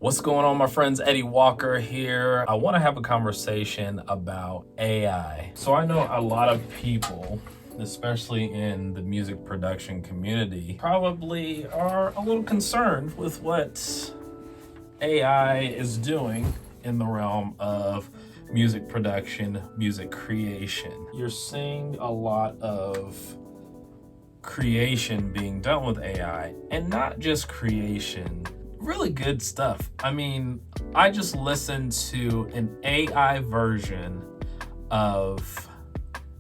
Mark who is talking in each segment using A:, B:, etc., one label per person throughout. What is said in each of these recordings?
A: What's going on, my friends? Eddie Walker here. I want to have a conversation about AI. So I know a lot of people, especially in the music production community, probably are a little concerned with what AI is doing in the realm of music production, music creation. You're seeing a lot of creation being done with AI, and not just creation, really good stuff. I mean, I just listened to an AI version of,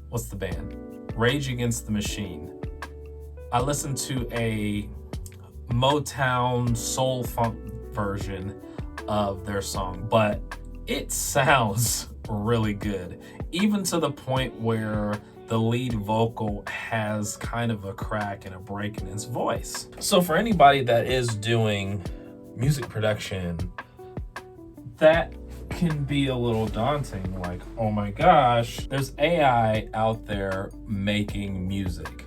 A: what's the band? Rage Against the Machine. I listened to a Motown soul funk version of their song, but it sounds really good, even to the point where the lead vocal has kind of a crack and a break in its voice. So for anybody that is doing music production, that can be a little daunting. Like, oh my gosh, there's AI out there making music.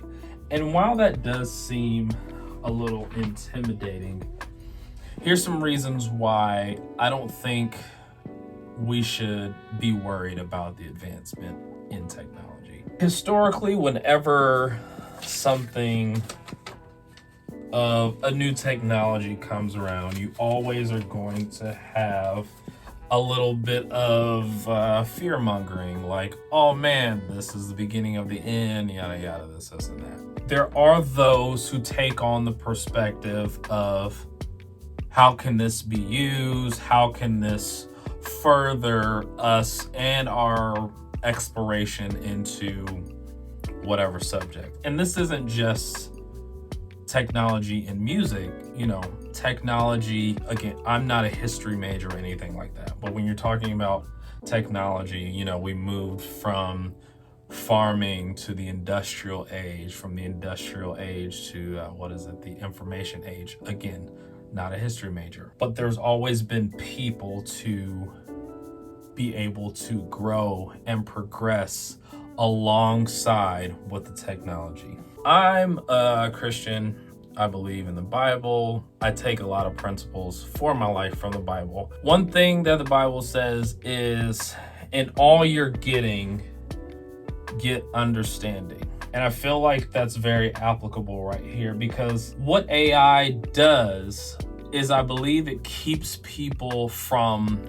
A: And while that does seem a little intimidating, here's some reasons why I don't think we should be worried about the advancement in technology. Historically, whenever something of a new technology comes around, you always are going to have a little bit of fear mongering, like, oh man, this is the beginning of the end, yada yada, this and that. There are those who take on the perspective of, how can this be used? How can this further us and our exploration into whatever subject? And this isn't just technology in music, technology, again, I'm not a history major or anything like that, but when you're talking about technology, we moved from farming to the industrial age, from the industrial age to the information age. Again, not a history major, but there's always been people to be able to grow and progress alongside with the technology. I'm a Christian. I believe in the Bible. I take a lot of principles for my life from the Bible. One thing that the Bible says is, in all you're getting, get understanding. And I feel like that's very applicable right here, because what AI does is, I believe it keeps people from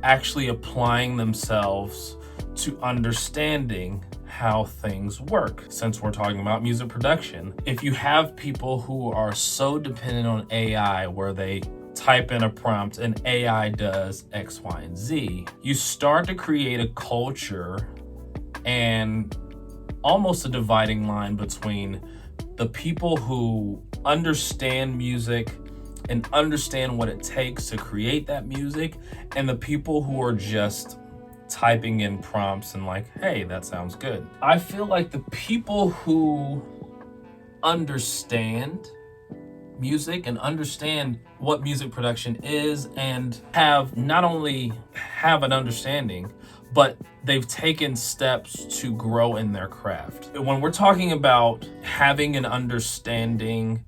A: actually applying themselves to understanding how things work. Since we're talking about music production, if you have people who are so dependent on AI, where they type in a prompt and AI does X, Y, and Z, you start to create a culture and almost a dividing line between the people who understand music and understand what it takes to create that music, and the people who are just typing in prompts and like, hey, that sounds good. I feel like the people who understand music and understand what music production is, and have not only have an understanding, but they've taken steps to grow in their craft. When we're talking about having an understanding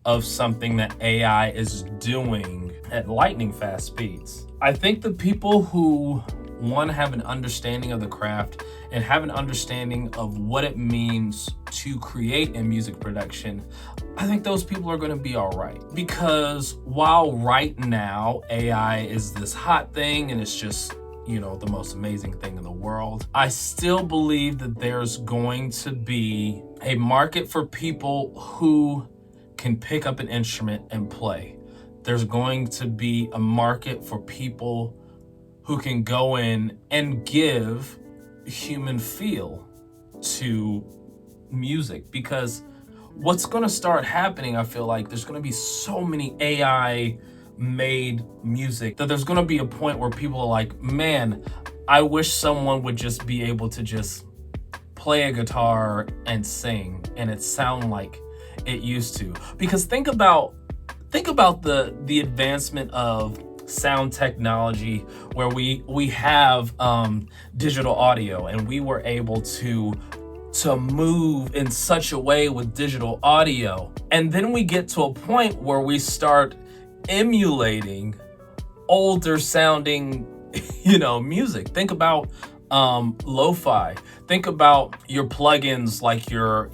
A: of something that AI is doing at lightning fast speeds, I think the people who have an understanding of the craft and have an understanding of what it means to create in music production, I think those people are going to be all right. Because while right now AI is this hot thing and it's just, the most amazing thing in the world, I still believe that there's going to be a market for people who can pick up an instrument and play. There's going to be a market for people who can go in and give human feel to music. Because what's going to start happening, I feel like there's going to be so many AI made music that there's going to be a point where people are like, man, I wish someone would just be able to just play a guitar and sing and it sound like it used to. Because think about the advancement of sound technology, where we have digital audio, and we were able to move in such a way with digital audio, and then we get to a point where we start emulating older sounding, music. Think about lo-fi. Think about your plugins like your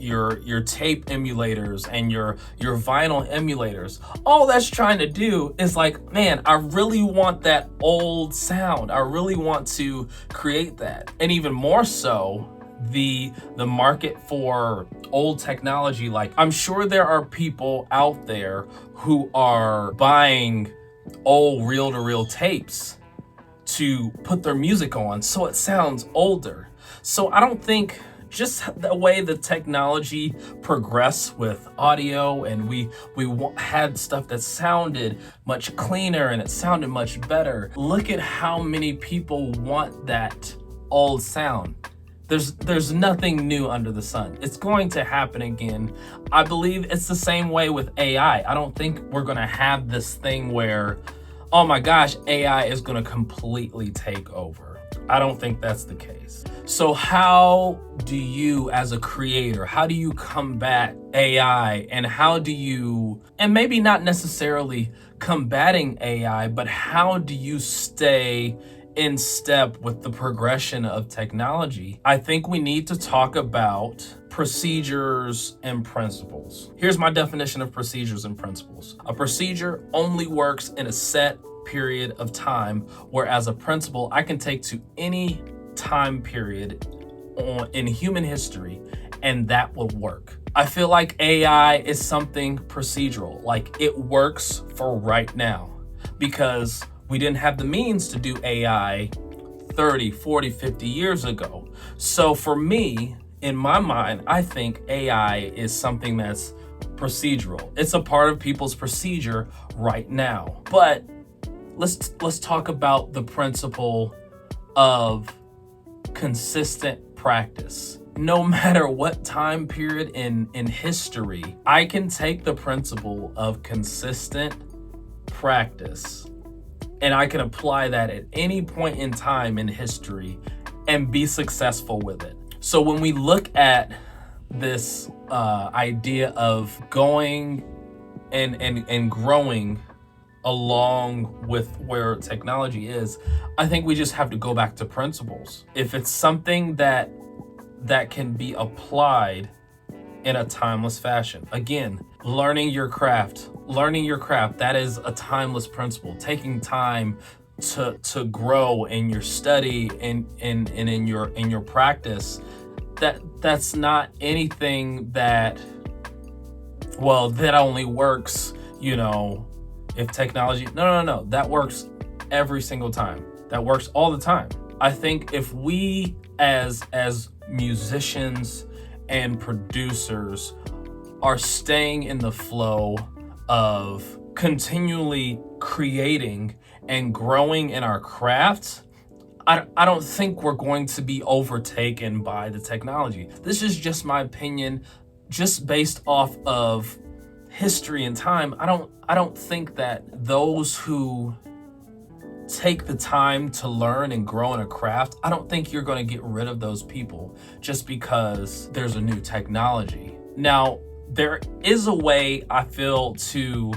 A: tape emulators and your vinyl emulators. All that's trying to do is like, man, I really want that old sound. I really want to create that. And even more so, the market for old technology. Like, I'm sure there are people out there who are buying old reel-to-reel tapes to put their music on so it sounds older. So I don't think, just the way the technology progressed with audio, and we had stuff that sounded much cleaner and it sounded much better. Look at how many people want that old sound. There's nothing new under the sun. It's going to happen again. I believe it's the same way with AI. I don't think we're gonna have this thing where, oh my gosh, AI is gonna completely take over. I don't think that's the case. So how do you, as a creator, how do you combat AI, and how do you, and maybe not necessarily combating AI, but how do you stay in step with the progression of technology? I think we need to talk about procedures and principles. Here's my definition of procedures and principles. A procedure only works in a set period of time, whereas a principle I can take to any time period in human history and that will work. I feel like AI is something procedural, like it works for right now, because we didn't have the means to do AI 30, 40, 50 years ago. So for me, in my mind, I think AI is something that's procedural. It's a part of people's procedure right now. But let's talk about the principle of consistent practice. No matter what time period in history, I can take the principle of consistent practice and I can apply that at any point in time in history and be successful with it. So when we look at this idea of going and growing along with where technology is, I think we just have to go back to principles. If it's something that can be applied in a timeless fashion. Again, learning your craft, that is a timeless principle. Taking time to grow in your study and in your practice, that's not anything that only works, if technology, no, that works every single time. That works all the time. I think if we as musicians and producers are staying in the flow of continually creating and growing in our craft, I don't think we're going to be overtaken by the technology. This is just my opinion, just based off of history and time. I don't think that those who take the time to learn and grow in a craft, I don't think you're going to get rid of those people just because there's a new technology. Now, there is a way, I feel, to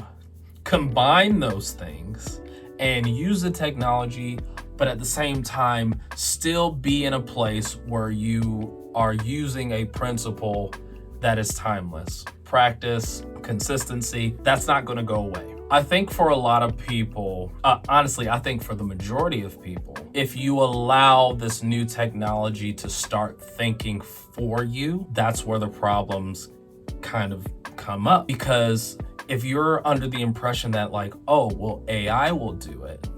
A: combine those things and use the technology, but at the same time still be in a place where you are using a principle that is timeless. Practice, consistency, that's not going to go away. I think for a lot of people, honestly, I think for the majority of people, if you allow this new technology to start thinking for you, that's where the problems kind of come up. Because if you're under the impression that like, oh, well, AI will do it,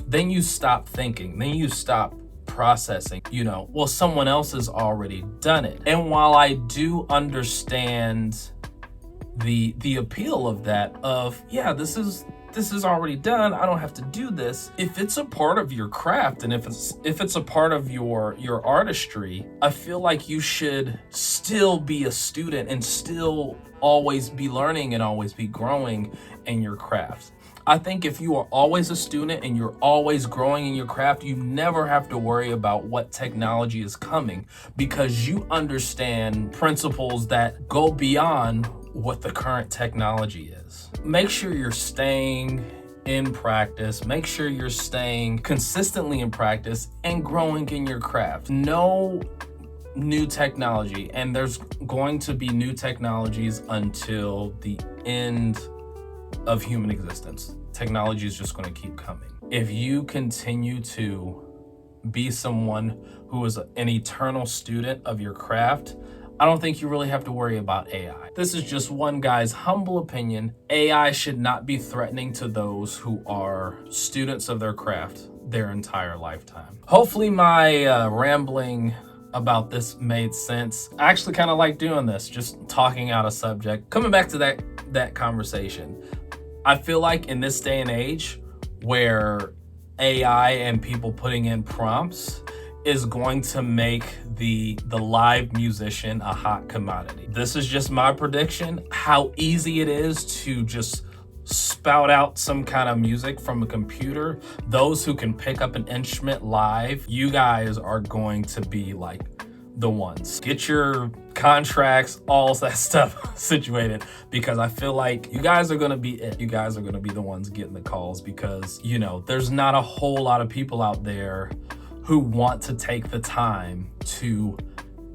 A: then you stop thinking, then you stop processing, well, someone else has already done it. And while I do understand the appeal of that, of this is already done, I don't have to do this. If it's a part of your craft and if it's a part of your artistry, I feel like you should still be a student and still always be learning and always be growing in your craft. I think if you are always a student and you're always growing in your craft, you never have to worry about what technology is coming, because you understand principles that go beyond what the current technology is. Make sure you're staying in practice. Make sure you're staying consistently in practice and growing in your craft. No new technology, and there's going to be new technologies until the end of human existence. Technology is just going to keep coming. If you continue to be someone who is an eternal student of your craft, I don't think you really have to worry about AI. This is just one guy's humble opinion. AI should not be threatening to those who are students of their craft their entire lifetime. Hopefully my rambling about this made sense. I actually kind of like doing this, just talking out a subject. Coming back to that conversation, I feel like in this day and age where AI and people putting in prompts is going to make the live musician a hot commodity. This is just my prediction, how easy it is to just spout out some kind of music from a computer. Those who can pick up an instrument live, you guys are going to be like the ones. Get your contracts, all that stuff situated, because I feel like you guys are going to be it. You guys are going to be the ones getting the calls, because, you know, there's not a whole lot of people out there who want to take the time to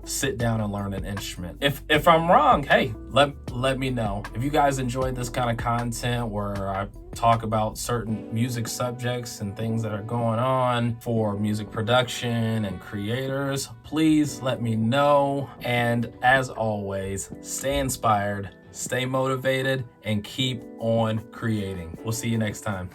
A: sit down and learn an instrument. If I'm wrong, hey, let me know. If you guys enjoyed this kind of content where I talk about certain music subjects and things that are going on for music production and creators, please let me know. And as always, stay inspired, stay motivated, and keep on creating. We'll see you next time.